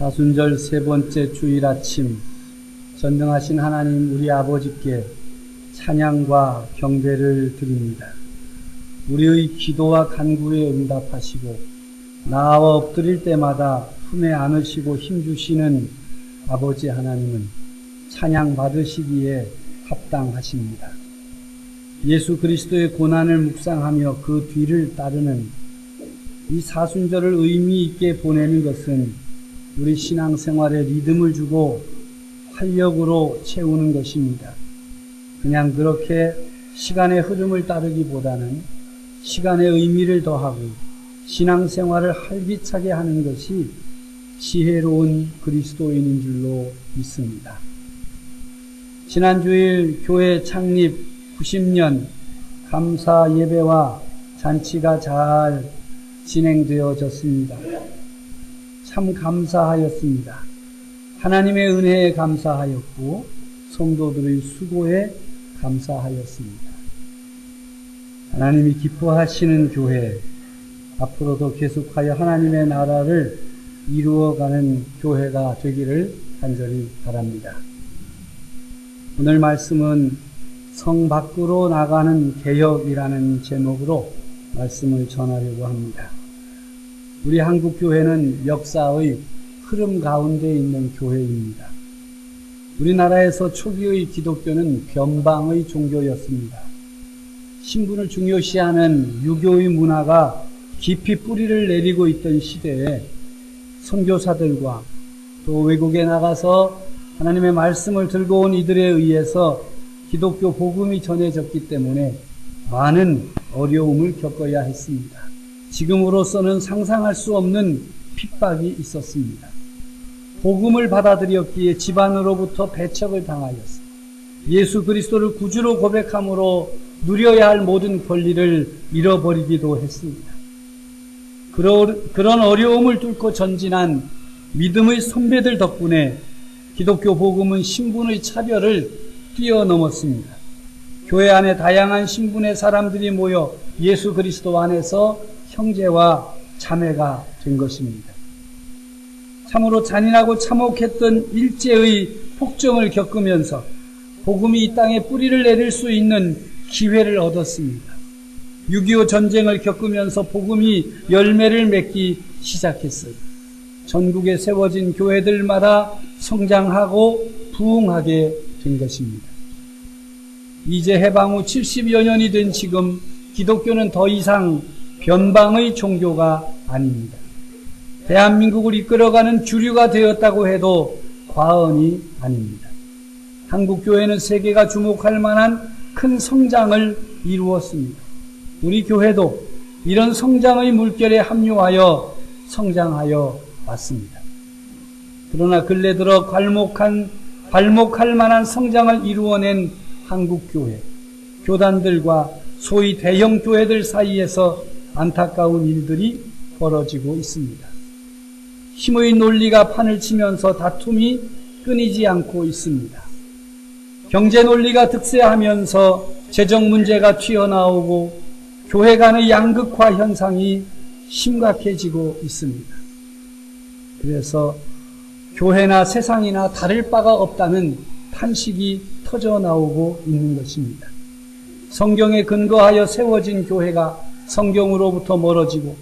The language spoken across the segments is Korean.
사순절 세 번째 주일 아침, 전능하신 하나님 우리 아버지께 찬양과 경배를 드립니다. 우리의 기도와 간구에 응답하시고 나와 엎드릴 때마다 품에 안으시고 힘주시는 아버지 하나님은 찬양 받으시기에 합당하십니다. 예수 그리스도의 고난을 묵상하며 그 뒤를 따르는 이 사순절을 의미 있게 보내는 것은 우리 신앙생활에 리듬을 주고 활력으로 채우는 것입니다. 그냥 그렇게 시간의 흐름을 따르기보다는 시간의 의미를 더하고 신앙생활을 활기차게 하는 것이 지혜로운 그리스도인인 줄로 믿습니다. 지난 주일 교회 창립 90년 감사 예배와 잔치가 잘 진행되어졌습니다. 참 감사하였습니다. 하나님의 은혜에 감사하였고 성도들의 수고에 감사하였습니다. 하나님이 기뻐하시는 교회, 앞으로도 계속하여 하나님의 나라를 이루어가는 교회가 되기를 간절히 바랍니다. 오늘 말씀은 성 밖으로 나가는 개혁이라는 제목으로 말씀을 전하려고 합니다. 우리 한국교회는 역사의 흐름 가운데 있는 교회입니다. 우리나라에서 초기의 기독교는 변방의 종교였습니다. 신분을 중요시하는 유교의 문화가 깊이 뿌리를 내리고 있던 시대에 선교사들과 또 외국에 나가서 하나님의 말씀을 들고 온 이들에 의해서 기독교 복음이 전해졌기 때문에 많은 어려움을 겪어야 했습니다. 지금으로서는 상상할 수 없는 핍박이 있었습니다. 복음을 받아들였기에 집안으로부터 배척을 당하였습니다. 예수 그리스도를 구주로 고백함으로 누려야 할 모든 권리를 잃어버리기도 했습니다. 그런 어려움을 뚫고 전진한 믿음의 선배들 덕분에 기독교 복음은 신분의 차별을 뛰어넘었습니다. 교회 안에 다양한 신분의 사람들이 모여 예수 그리스도 안에서 형제와 자매가 된 것입니다. 참으로 잔인하고 참혹했던 일제의 폭정을 겪으면서 복음이 이 땅에 뿌리를 내릴 수 있는 기회를 얻었습니다. 6.25 전쟁을 겪으면서 복음이 열매를 맺기 시작했어요. 전국에 세워진 교회들마다 성장하고 부흥하게 된 것입니다. 이제 해방 후 70여 년이 된 지금 기독교는 더 이상 변방의 종교가 아닙니다. 대한민국을 이끌어가는 주류가 되었다고 해도 과언이 아닙니다. 한국교회는 세계가 주목할 만한 큰 성장을 이루었습니다. 우리 교회도 이런 성장의 물결에 합류하여 성장하여 왔습니다. 그러나 근래 들어 괄목할 만한 성장을 이루어낸 한국교회, 교단들과 소위 대형 교회들 사이에서 안타까운 일들이 벌어지고 있습니다. 힘의 논리가 판을 치면서 다툼이 끊이지 않고 있습니다. 경제 논리가 득세하면서 재정 문제가 튀어나오고 교회 간의 양극화 현상이 심각해지고 있습니다. 그래서 교회나 세상이나 다를 바가 없다는 탄식이 터져 나오고 있는 것입니다. 성경에 근거하여 세워진 교회가 성경으로부터 멀어지고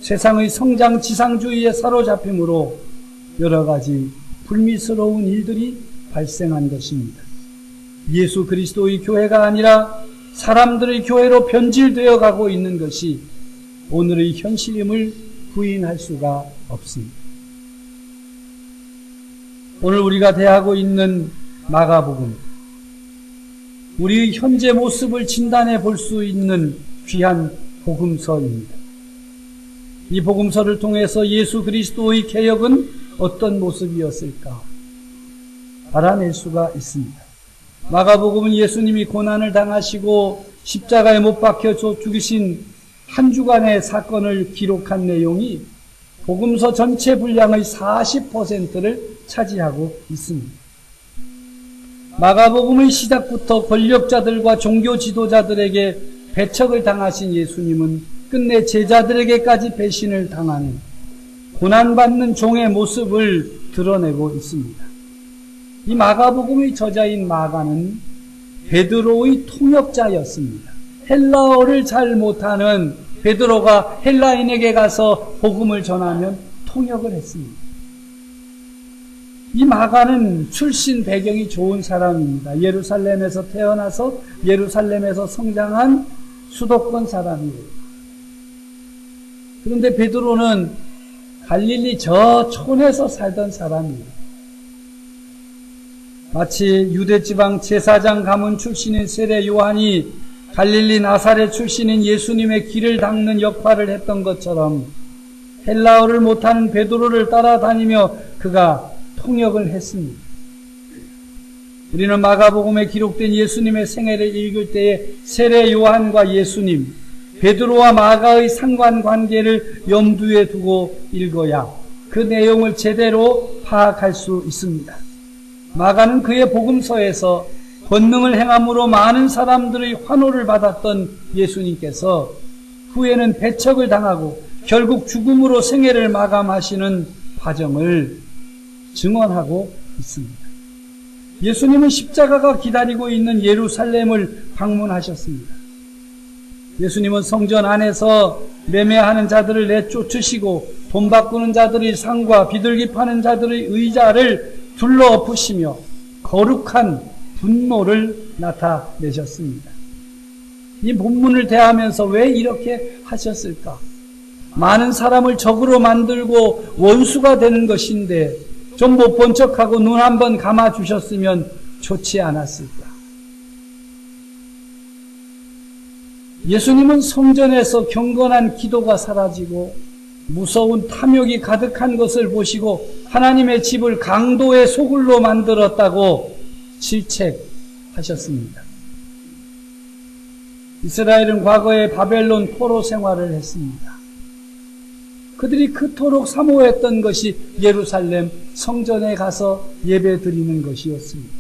세상의 성장 지상주의에 사로잡힘으로 여러 가지 불미스러운 일들이 발생한 것입니다. 예수 그리스도의 교회가 아니라 사람들의 교회로 변질되어 가고 있는 것이 오늘의 현실임을 부인할 수가 없습니다. 오늘 우리가 대하고 있는 마가복음, 우리의 현재 모습을 진단해 볼 수 있는 귀한 복음서입니다. 이 복음서를 통해서 예수 그리스도의 개혁은 어떤 모습이었을까 알아낼 수가 있습니다. 마가복음은 예수님이 고난을 당하시고 십자가에 못 박혀 죽으신 한 주간의 사건을 기록한 내용이 복음서 전체 분량의 40%를 차지하고 있습니다. 마가복음의 시작부터 권력자들과 종교 지도자들에게 배척을 당하신 예수님은 끝내 제자들에게까지 배신을 당하는 고난받는 종의 모습을 드러내고 있습니다. 이 마가복음의 저자인 마가는 베드로의 통역자였습니다. 헬라어를 잘 못하는 베드로가 헬라인에게 가서 복음을 전하면 통역을 했습니다. 이 마가는 출신 배경이 좋은 사람입니다. 예루살렘에서 태어나서 예루살렘에서 성장한 수도권 사람이에요. 그런데 베드로는 갈릴리 저 촌에서 살던 사람이에요. 마치 유대지방 제사장 가문 출신인 세례 요한이 갈릴리 나사렛 출신인 예수님의 길을 닦는 역할을 했던 것처럼 헬라어를 못하는 베드로를 따라다니며 그가 통역을 했습니다. 우리는 마가복음에 기록된 예수님의 생애를 읽을 때에 세례 요한과 예수님, 베드로와 마가의 상관관계를 염두에 두고 읽어야 그 내용을 제대로 파악할 수 있습니다. 마가는 그의 복음서에서 권능을 행함으로 많은 사람들의 환호를 받았던 예수님께서 후에는 배척을 당하고 결국 죽음으로 생애를 마감하시는 과정을 증언하고 있습니다. 예수님은 십자가가 기다리고 있는 예루살렘을 방문하셨습니다. 예수님은 성전 안에서 매매하는 자들을 내쫓으시고 돈 바꾸는 자들의 상과 비둘기 파는 자들의 의자를 둘러엎으시며 거룩한 분노를 나타내셨습니다. 이 본문을 대하면서 왜 이렇게 하셨을까? 많은 사람을 적으로 만들고 원수가 되는 것인데 좀 못 본 척하고 눈 한번 감아주셨으면 좋지 않았을까? 예수님은 성전에서 경건한 기도가 사라지고 무서운 탐욕이 가득한 것을 보시고 하나님의 집을 강도의 소굴로 만들었다고 질책하셨습니다. 이스라엘은 과거에 바벨론 포로 생활을 했습니다. 그들이 그토록 사모했던 것이 예루살렘 성전에 가서 예배 드리는 것이었습니다.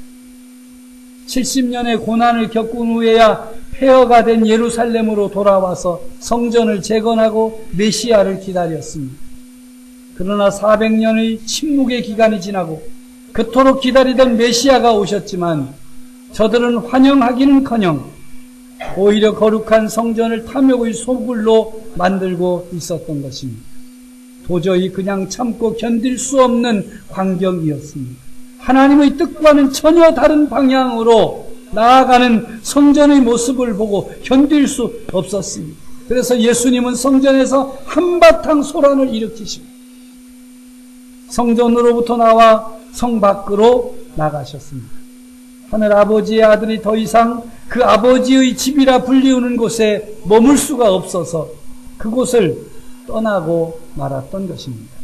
70년의 고난을 겪은 후에야 폐허가 된 예루살렘으로 돌아와서 성전을 재건하고 메시아를 기다렸습니다. 그러나 400년의 침묵의 기간이 지나고 그토록 기다리던 메시아가 오셨지만 저들은 환영하기는커녕 오히려 거룩한 성전을 탐욕의 소굴로 만들고 있었던 것입니다. 도저히 그냥 참고 견딜 수 없는 광경이었습니다. 하나님의 뜻과는 전혀 다른 방향으로 나아가는 성전의 모습을 보고 견딜 수 없었습니다. 그래서 예수님은 성전에서 한바탕 소란을 일으키시고 성전으로부터 나와 성 밖으로 나가셨습니다. 하늘 아버지의 아들이 더 이상 그 아버지의 집이라 불리우는 곳에 머물 수가 없어서 그곳을 떠나고 말았던 것입니다.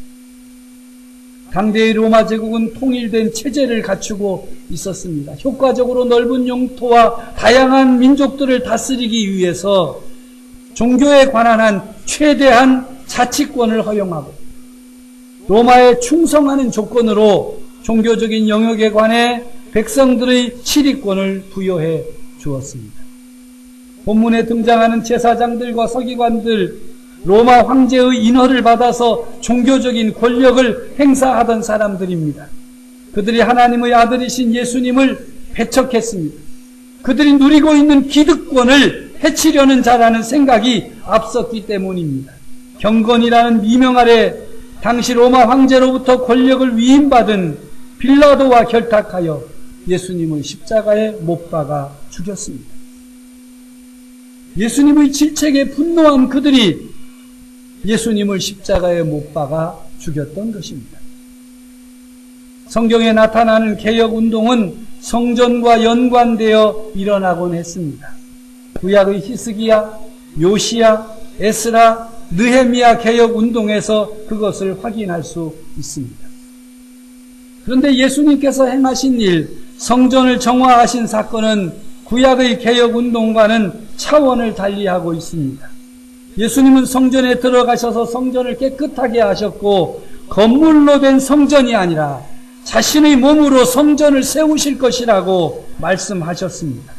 당대의 로마 제국은 통일된 체제를 갖추고 있었습니다. 효과적으로 넓은 영토와 다양한 민족들을 다스리기 위해서 종교에 관한 한 최대한 자치권을 허용하고 로마에 충성하는 조건으로 종교적인 영역에 관해 백성들의 치리권을 부여해 주었습니다. 본문에 등장하는 제사장들과 서기관들, 로마 황제의 인허를 받아서 종교적인 권력을 행사하던 사람들입니다. 그들이 하나님의 아들이신 예수님을 배척했습니다. 그들이 누리고 있는 기득권을 해치려는 자라는 생각이 앞섰기 때문입니다. 경건이라는 미명 아래 당시 로마 황제로부터 권력을 위임받은 빌라도와 결탁하여 예수님을 십자가에 못 박아 죽였습니다. 예수님의 질책에 분노한 그들이 예수님을 십자가에 못 박아 죽였던 것입니다. 성경에 나타나는 개혁운동은 성전과 연관되어 일어나곤 했습니다. 구약의 히스기야, 요시야, 에스라, 느헤미야 개혁운동에서 그것을 확인할 수 있습니다. 그런데 예수님께서 행하신 일, 성전을 정화하신 사건은 구약의 개혁운동과는 차원을 달리하고 있습니다. 예수님은 성전에 들어가셔서 성전을 깨끗하게 하셨고 건물로 된 성전이 아니라 자신의 몸으로 성전을 세우실 것이라고 말씀하셨습니다.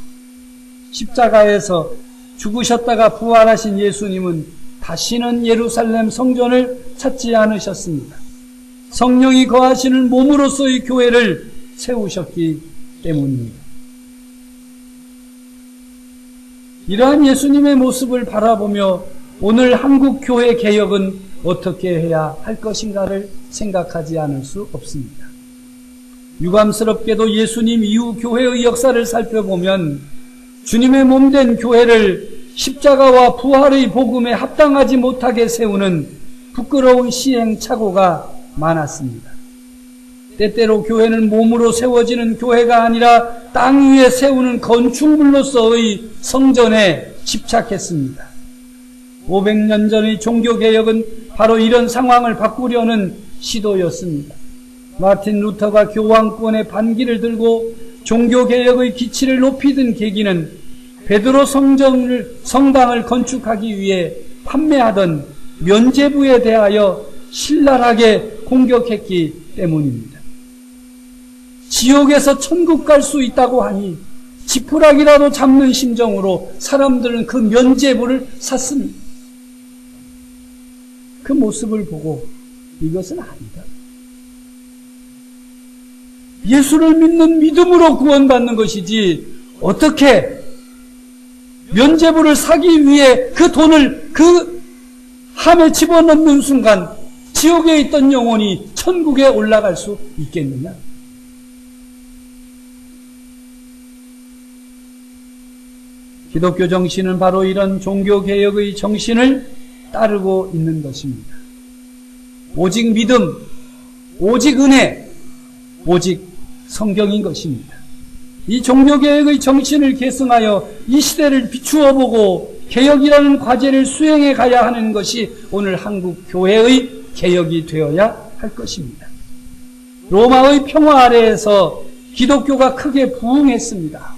십자가에서 죽으셨다가 부활하신 예수님은 다시는 예루살렘 성전을 찾지 않으셨습니다. 성령이 거하시는 몸으로서의 교회를 세우셨기 때문입니다. 이러한 예수님의 모습을 바라보며 오늘 한국 교회 개혁은 어떻게 해야 할 것인가를 생각하지 않을 수 없습니다. 유감스럽게도 예수님 이후 교회의 역사를 살펴보면 주님의 몸된 교회를 십자가와 부활의 복음에 합당하지 못하게 세우는 부끄러운 시행착오가 많았습니다. 때때로 교회는 몸으로 세워지는 교회가 아니라 땅 위에 세우는 건축물로서의 성전에 집착했습니다. 500년 전의 종교개혁은 바로 이런 상황을 바꾸려는 시도였습니다. 마틴 루터가 교황권의 반기를 들고 종교개혁의 기치를 높이던 계기는 베드로 성당을 건축하기 위해 판매하던 면죄부에 대하여 신랄하게 공격했기 때문입니다. 지옥에서 천국 갈 수 있다고 하니 지푸라기라도 잡는 심정으로 사람들은 그 면죄부를 샀습니다. 그 모습을 보고 이것은 아니다. 예수를 믿는 믿음으로 구원받는 것이지 어떻게 면죄부를 사기 위해 그 돈을 그 함에 집어넣는 순간 지옥에 있던 영혼이 천국에 올라갈 수 있겠느냐? 기독교 정신은 바로 이런 종교개혁의 정신을 따르고 있는 것입니다. 오직 믿음, 오직 은혜, 오직 성경인 것입니다. 이 종교개혁의 정신을 계승하여 이 시대를 비추어 보고 개혁이라는 과제를 수행해 가야 하는 것이 오늘 한국 교회의 개혁이 되어야 할 것입니다. 로마의 평화 아래에서 기독교가 크게 부흥했습니다.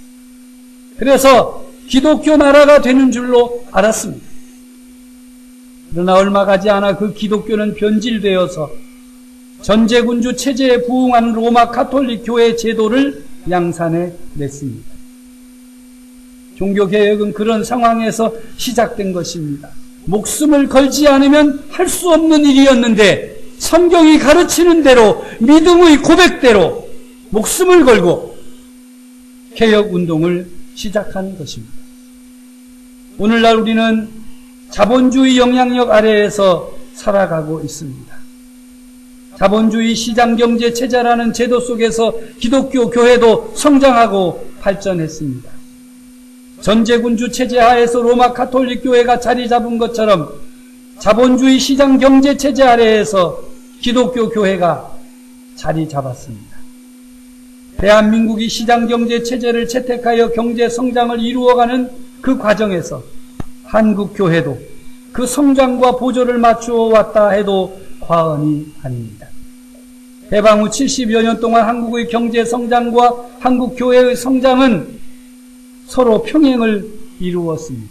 그래서 기독교 나라가 되는 줄로 알았습니다. 그러나 얼마 가지 않아 그 기독교는 변질되어서 전제군주 체제에 부응한 로마 가톨릭 교회 제도를 양산해 냈습니다. 종교개혁은 그런 상황에서 시작된 것입니다. 목숨을 걸지 않으면 할 수 없는 일이었는데 성경이 가르치는 대로 믿음의 고백대로 목숨을 걸고 개혁운동을 시작하는 것입니다. 오늘날 우리는 자본주의 영향력 아래에서 살아가고 있습니다. 자본주의 시장경제 체제라는 제도 속에서 기독교 교회도 성장하고 발전했습니다. 전제군주 체제 하에서 로마 가톨릭 교회가 자리 잡은 것처럼 자본주의 시장경제 체제 아래에서 기독교 교회가 자리 잡았습니다. 대한민국이 시장경제 체제를 채택하여 경제 성장을 이루어가는 그 과정에서 한국 교회도 그 성장과 보조를 맞추어 왔다 해도 과언이 아닙니다. 해방 후 70여 년 동안 한국의 경제 성장과 한국 교회의 성장은 서로 평행을 이루었습니다.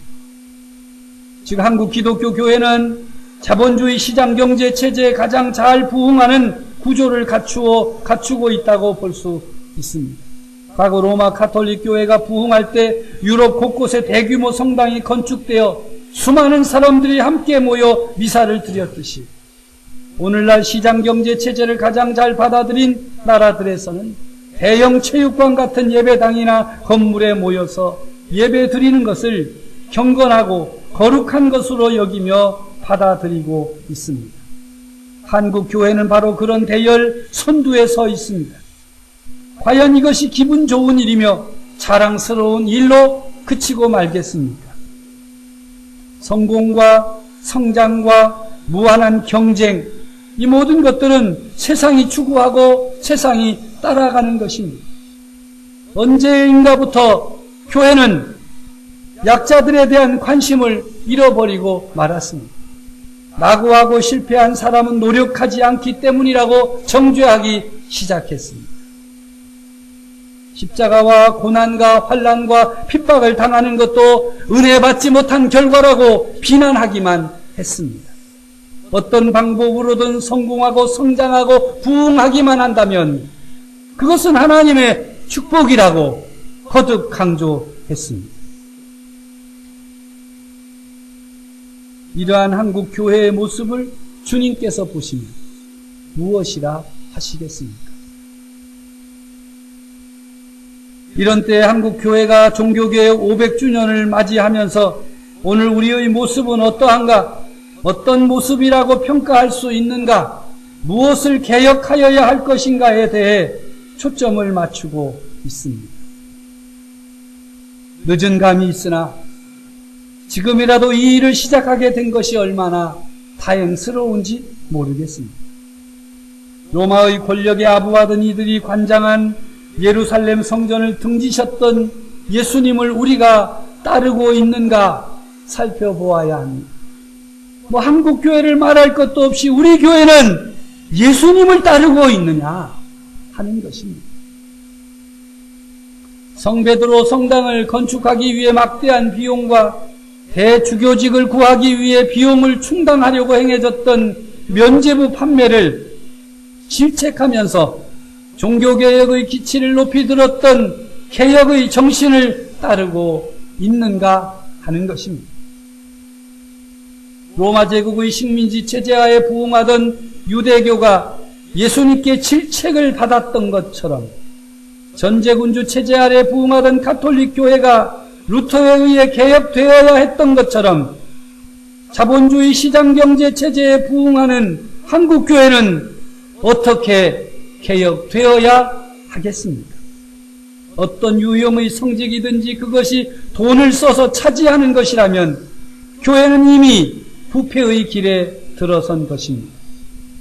지금 한국 기독교 교회는 자본주의 시장 경제 체제에 가장 잘 부응하는 구조를 갖추고 있다고 볼 수 있습니다. 과거 로마 가톨릭 교회가 부흥할 때 유럽 곳곳에 대규모 성당이 건축되어 수많은 사람들이 함께 모여 미사를 드렸듯이 오늘날 시장경제 체제를 가장 잘 받아들인 나라들에서는 대형 체육관 같은 예배당이나 건물에 모여서 예배 드리는 것을 경건하고 거룩한 것으로 여기며 받아들이고 있습니다. 한국 교회는 바로 그런 대열 선두에 서 있습니다. 과연 이것이 기분 좋은 일이며 자랑스러운 일로 그치고 말겠습니까? 성공과 성장과 무한한 경쟁, 이 모든 것들은 세상이 추구하고 세상이 따라가는 것입니다. 언제인가부터 교회는 약자들에 대한 관심을 잃어버리고 말았습니다. 낙오하고 실패한 사람은 노력하지 않기 때문이라고 정죄하기 시작했습니다. 십자가와 고난과 환난과 핍박을 당하는 것도 은혜 받지 못한 결과라고 비난하기만 했습니다. 어떤 방법으로든 성공하고 성장하고 부흥하기만 한다면 그것은 하나님의 축복이라고 거듭 강조했습니다. 이러한 한국 교회의 모습을 주님께서 보시면 무엇이라 하시겠습니까? 이런 때 한국 교회가 종교개혁 500주년을 맞이하면서 오늘 우리의 모습은 어떠한가? 어떤 모습이라고 평가할 수 있는가? 무엇을 개혁하여야 할 것인가에 대해 초점을 맞추고 있습니다. 늦은 감이 있으나 지금이라도 이 일을 시작하게 된 것이 얼마나 다행스러운지 모르겠습니다. 로마의 권력에 아부하던 이들이 관장한 예루살렘 성전을 등지셨던 예수님을 우리가 따르고 있는가 살펴보아야 합니다. 한국 교회를 말할 것도 없이 우리 교회는 예수님을 따르고 있느냐 하는 것입니다. 성베드로 성당을 건축하기 위해 막대한 비용과 대주교직을 구하기 위해 비용을 충당하려고 행해졌던 면죄부 판매를 질책하면서 종교개혁의 기치를 높이 들었던 개혁의 정신을 따르고 있는가 하는 것입니다. 로마 제국의 식민지 체제하에 부응하던 유대교가 예수님께 질책을 받았던 것처럼 전제군주 체제 아래 부응하던 가톨릭 교회가 루터에 의해 개혁되어야 했던 것처럼 자본주의 시장경제 체제에 부응하는 한국 교회는 어떻게 개혁되어야 하겠습니까? 어떤 유형의 성직이든지 그것이 돈을 써서 차지하는 것이라면 교회는 이미 부패의 길에 들어선 것입니다.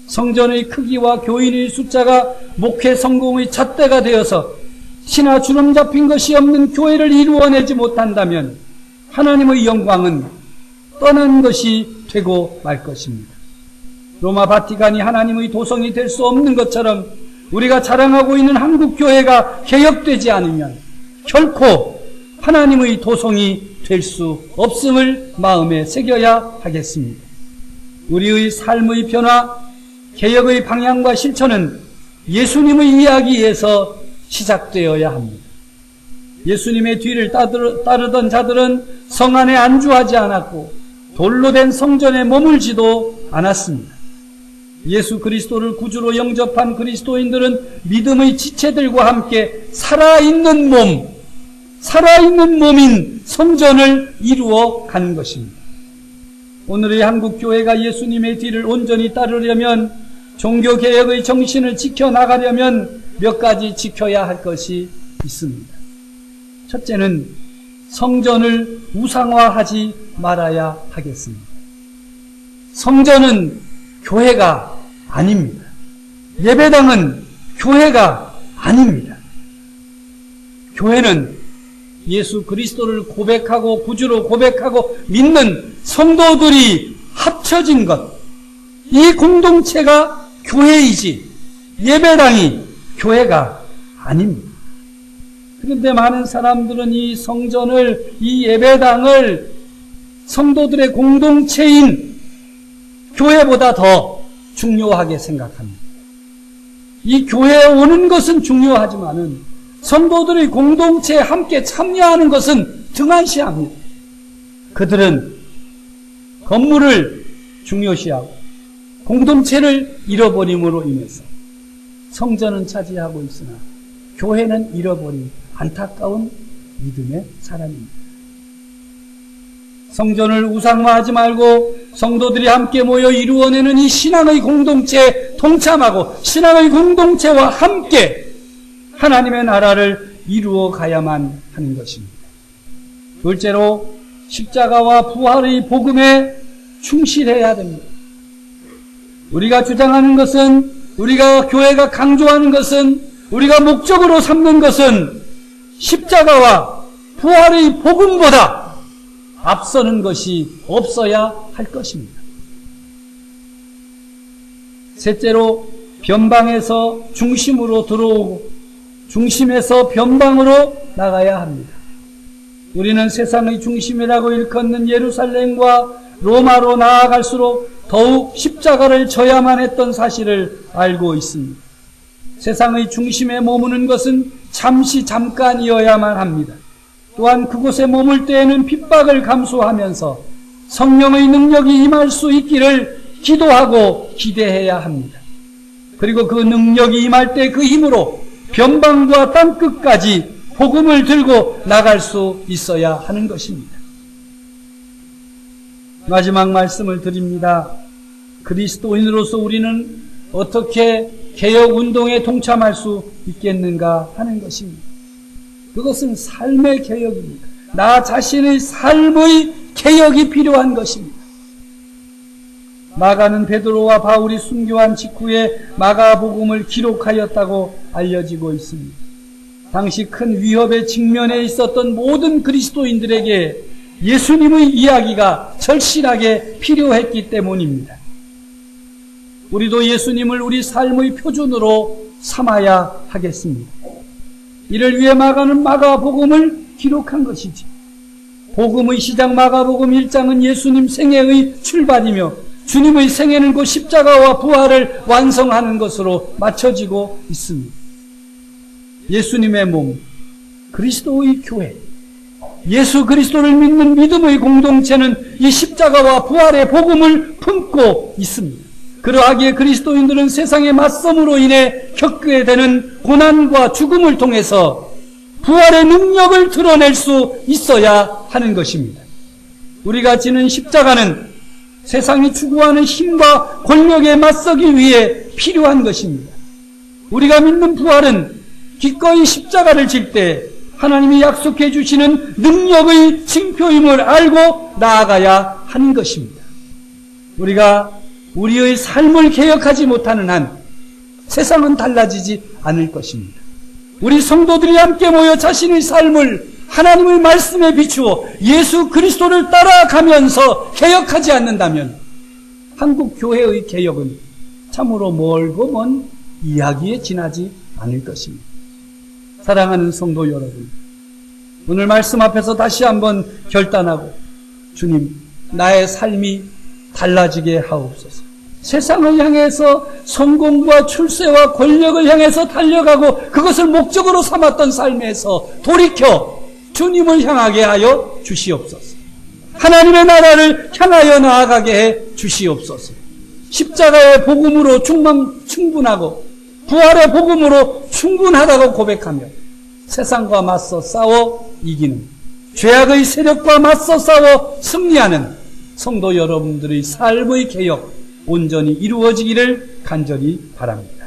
성전의 크기와 교인의 숫자가 목회 성공의 잣대가 되어서 신화 주름 잡힌 것이 없는 교회를 이루어내지 못한다면 하나님의 영광은 떠난 것이 되고 말 것입니다. 로마 바티칸이 하나님의 도성이 될 수 없는 것처럼 우리가 자랑하고 있는 한국 교회가 개혁되지 않으면 결코 하나님의 도성이 될 수 없음을 마음에 새겨야 하겠습니다. 우리의 삶의 변화, 개혁의 방향과 실천은 예수님의 이야기에서 시작되어야 합니다. 예수님의 뒤를 따르던 자들은 성 안에 안주하지 않았고 돌로 된 성전에 머물지도 않았습니다. 예수 그리스도를 구주로 영접한 그리스도인들은 믿음의 지체들과 함께 살아있는 몸인 성전을 이루어 간 것입니다. 오늘의 한국 교회가 예수님의 뒤를 온전히 따르려면 종교개혁의 정신을 지켜나가려면 몇 가지 지켜야 할 것이 있습니다. 첫째는 성전을 우상화하지 말아야 하겠습니다. 성전은 교회가 아닙니다. 예배당은 교회가 아닙니다. 교회는 예수 그리스도를 고백하고 구주로 고백하고 믿는 성도들이 합쳐진 것, 이 공동체가 교회이지 예배당이 교회가 아닙니다. 그런데 많은 사람들은 이 성전을, 이 예배당을 성도들의 공동체인 교회보다 더 중요하게 생각합니다. 이 교회에 오는 것은 중요하지만은 성도들의 공동체에 함께 참여하는 것은 등한시합니다. 그들은 건물을 중요시하고 공동체를 잃어버림으로 인해서 성전은 차지하고 있으나 교회는 잃어버린 안타까운 믿음의 사람입니다. 성전을 우상화하지 말고 성도들이 함께 모여 이루어내는 이 신앙의 공동체에 동참하고 신앙의 공동체와 함께 하나님의 나라를 이루어 가야만 하는 것입니다. 둘째로 십자가와 부활의 복음에 충실해야 됩니다. 우리가 주장하는 것은, 우리가 교회가 강조하는 것은, 우리가 목적으로 삼는 것은 십자가와 부활의 복음보다 앞서는 것이 없어야 할 것입니다. 셋째로 변방에서 중심으로 들어오고 중심에서 변방으로 나가야 합니다. 우리는 세상의 중심이라고 일컫는 예루살렘과 로마로 나아갈수록 더욱 십자가를 져야만 했던 사실을 알고 있습니다. 세상의 중심에 머무는 것은 잠깐이어야만 합니다. 또한 그곳에 머물 때에는 핍박을 감수하면서 성령의 능력이 임할 수 있기를 기도하고 기대해야 합니다. 그리고 그 능력이 임할 때 그 힘으로 변방과 땅끝까지 복음을 들고 나갈 수 있어야 하는 것입니다. 마지막 말씀을 드립니다. 그리스도인으로서 우리는 어떻게 개혁운동에 동참할 수 있겠는가 하는 것입니다. 그것은 삶의 개혁입니다. 나 자신의 삶의 개혁이 필요한 것입니다. 마가는 베드로와 바울이 순교한 직후에 마가복음을 기록하였다고 알려지고 있습니다. 당시 큰 위협에 직면해 있었던 모든 그리스도인들에게 예수님의 이야기가 절실하게 필요했기 때문입니다. 우리도 예수님을 우리 삶의 표준으로 삼아야 하겠습니다. 이를 위해 마가는 마가복음을 기록한 것이지. 복음의 시작 마가복음 1장은 예수님 생애의 출발이며 주님의 생애는 곧 십자가와 부활을 완성하는 것으로 맞춰지고 있습니다. 예수님의 몸, 그리스도의 교회, 예수 그리스도를 믿는 믿음의 공동체는 이 십자가와 부활의 복음을 품고 있습니다. 그러하기에 그리스도인들은 세상의 맞섬으로 인해 겪게 되는 고난과 죽음을 통해서 부활의 능력을 드러낼 수 있어야 하는 것입니다. 우리가 지는 십자가는 세상이 추구하는 힘과 권력에 맞서기 위해 필요한 것입니다. 우리가 믿는 부활은 기꺼이 십자가를 질 때 하나님이 약속해 주시는 능력의 징표임을 알고 나아가야 하는 것입니다. 우리가 우리의 삶을 개혁하지 못하는 한 세상은 달라지지 않을 것입니다. 우리 성도들이 함께 모여 자신의 삶을 하나님의 말씀에 비추어 예수 그리스도를 따라가면서 개혁하지 않는다면 한국 교회의 개혁은 참으로 멀고 먼 이야기에 지나지 않을 것입니다. 사랑하는 성도 여러분, 오늘 말씀 앞에서 다시 한번 결단하고 주님, 나의 삶이 달라지게 하옵소서. 세상을 향해서 성공과 출세와 권력을 향해서 달려가고 그것을 목적으로 삼았던 삶에서 돌이켜 주님을 향하게 하여 주시옵소서. 하나님의 나라를 향하여 나아가게 해 주시옵소서. 십자가의 복음으로 충분하고 부활의 복음으로 충분하다고 고백하며 세상과 맞서 싸워 이기는, 죄악의 세력과 맞서 싸워 승리하는 성도 여러분들의 삶의 개혁 온전히 이루어지기를 간절히 바랍니다.